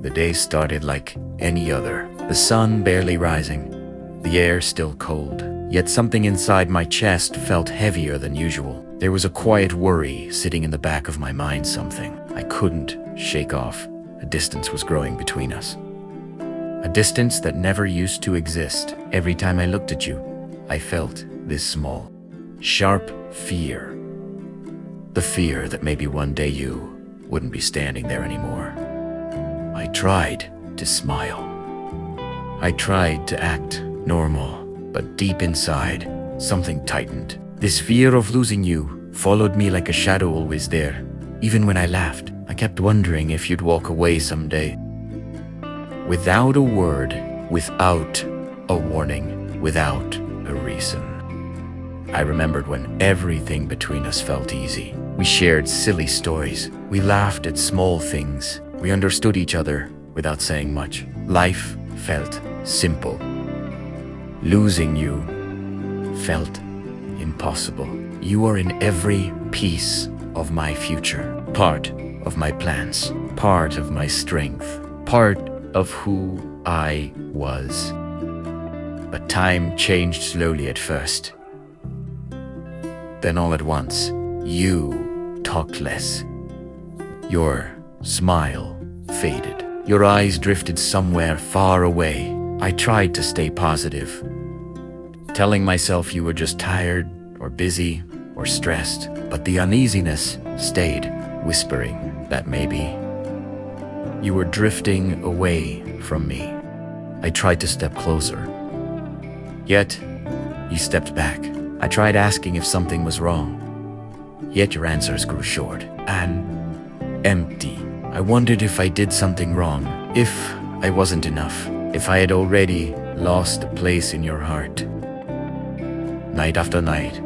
The day started like any other. The sun barely rising, the air still cold. Yet something inside my chest felt heavier than usual. There was a quiet worry sitting in the back of my mind, something I couldn't shake off. A distance was growing between us. A distance that never used to exist. Every time I looked at you, I felt this small, sharp fear. The fear that maybe one day you wouldn't be standing there anymore. I tried to smile. I tried to act normal, but deep inside, something tightened. This fear of losing you followed me like a shadow, always there. Even when I laughed, I kept wondering if you'd walk away someday. Without a word, without a warning, without a reason. I remembered when everything between us felt easy. We shared silly stories. We laughed at small things. We understood each other without saying much. Life felt simple. Losing you felt impossible. You are in every piece of my future, part of my plans, part of my strength, part of who I was. But time changed slowly at first. Then all at once, you talked less. Your smile faded. Your eyes drifted somewhere far away. I tried to stay positive, telling myself you were just tired or busy or stressed, but the uneasiness stayed, whispering that maybe you were drifting away from me. I tried to step closer, yet you stepped back. I tried asking if something was wrong, yet your answers grew short and empty. I wondered if I did something wrong, if I wasn't enough, if I had already lost a place in your heart. Night after night,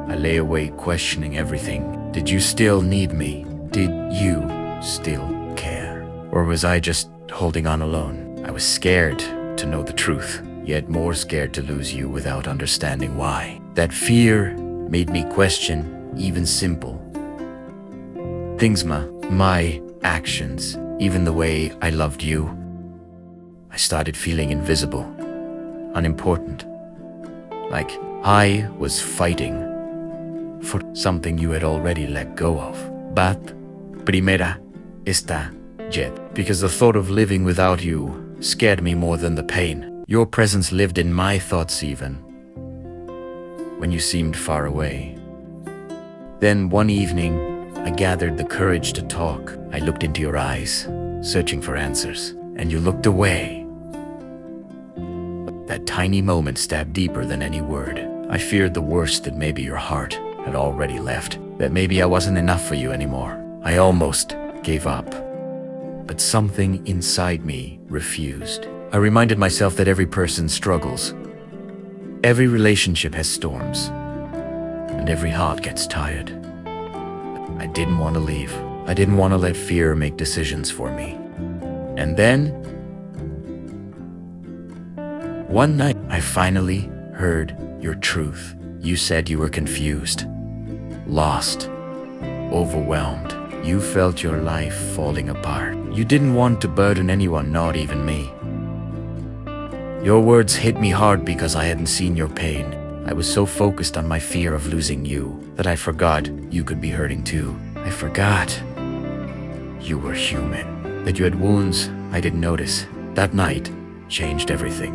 I lay awake questioning everything. Did you still need me? Did you still care? Or was I just holding on alone? I was scared to know the truth, yet more scared to lose you without understanding why. That fear made me question even simple things, my actions, even the way I loved you. I started feeling invisible, unimportant, like I was fighting for something you had already let go of. But primera está jet, because the thought of living without you scared me more than the pain. Your presence lived in my thoughts even when you seemed far away. Then one evening, I gathered the courage to talk. I looked into your eyes, searching for answers, and you looked away. That tiny moment stabbed deeper than any word. I feared the worst, that maybe your heart had already left, that maybe I wasn't enough for you anymore. I almost gave up, but something inside me refused. I reminded myself that every person struggles. Every relationship has storms, and every heart gets tired. I didn't want to leave. I didn't want to let fear make decisions for me. And then, one night, I finally heard your truth. You said you were confused, lost, overwhelmed. You felt your life falling apart. You didn't want to burden anyone, not even me. Your words hit me hard because I hadn't seen your pain. I was so focused on my fear of losing you that I forgot you could be hurting too. I forgot you were human, that you had wounds I didn't notice. That night changed everything.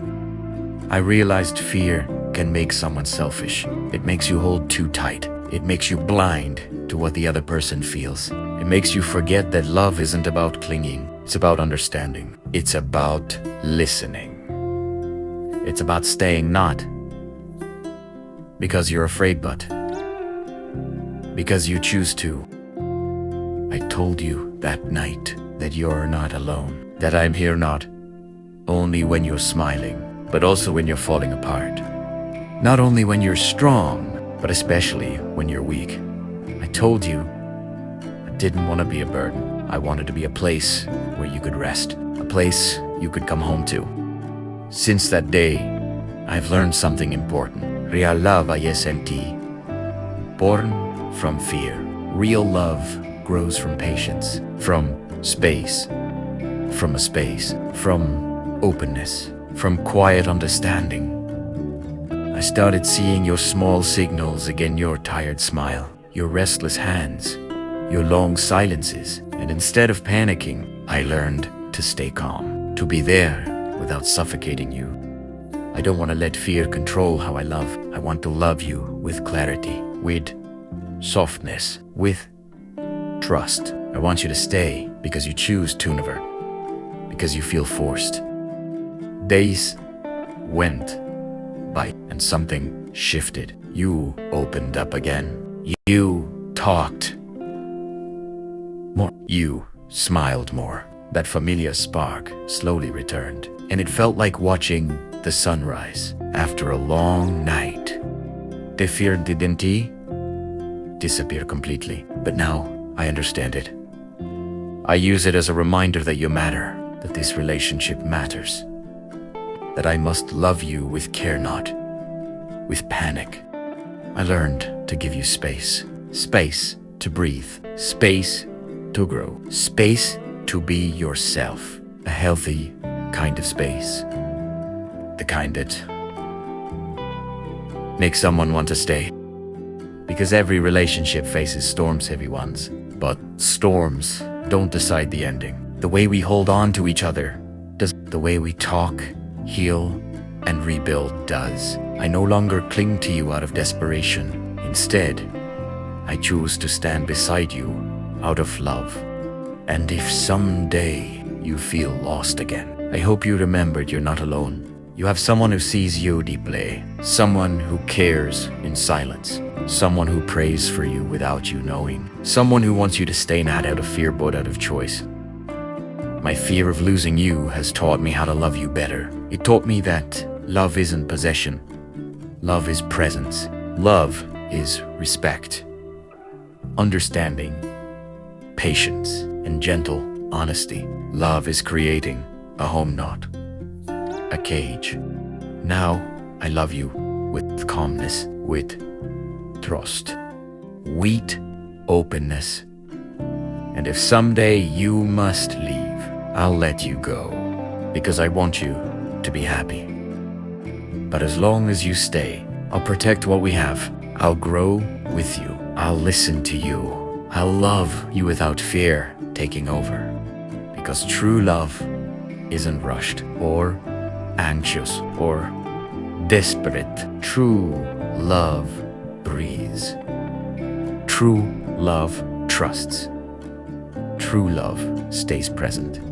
I realized fear can make someone selfish. It makes you hold too tight. It makes you blind to what the other person feels. It makes you forget that love isn't about clinging. It's about understanding. It's about listening. It's about staying not because you're afraid, but because you choose to. I told you that night that you're not alone, that I'm here not only when you're smiling, but also when you're falling apart. Not only when you're strong, but especially when you're weak. I told you I didn't want to be a burden. I wanted to be a place where you could rest, a place you could come home to. Since that day, I've learned something important. Real love I sentí, born from fear. Real love grows from patience, from space, from a space, from openness, from quiet understanding. I started seeing your small signals again, your tired smile, your restless hands, your long silences, and instead of panicking, I learned to stay calm, to be there without suffocating you. I don't want to let fear control how I love. I want to love you with clarity, with softness, with trust. I want you to stay because you choose to, never because you feel forced. Days went by and something shifted. You opened up again. You talked more. You smiled more. That familiar spark slowly returned, and it felt like watching the sunrise after a long night. The fear didn't disappear completely, but now I understand it. I use it as a reminder that you matter, that this relationship matters, that I must love you with care, not with panic. I learned to give you space. Space to breathe. Space to grow. Space to be yourself. A healthy kind of space. The kind that makes someone want to stay. Because every relationship faces storms, heavy ones. But storms don't decide the ending. The way we hold on to each other does. The way we talk, heal, and rebuild does. I no longer cling to you out of desperation. Instead, I choose to stand beside you out of love. And if someday you feel lost again, I hope you remembered you're not alone. You have someone who sees you deeply, someone who cares in silence, someone who prays for you without you knowing, someone who wants you to stay not out of fear but out of choice. My fear of losing you has taught me how to love you better. It taught me that love isn't possession. Love is presence. Love is respect, understanding, patience, and gentle honesty. Love is creating a home, not a cage. Now I love you with calmness, with trust, with openness. And if someday you must leave, I'll let you go, because I want you to be happy. But as long as you stay, I'll protect what we have. I'll grow with you. I'll listen to you. I'll love you without fear taking over. Because true love isn't rushed or anxious or desperate. True love breathes. True love trusts. True love stays present.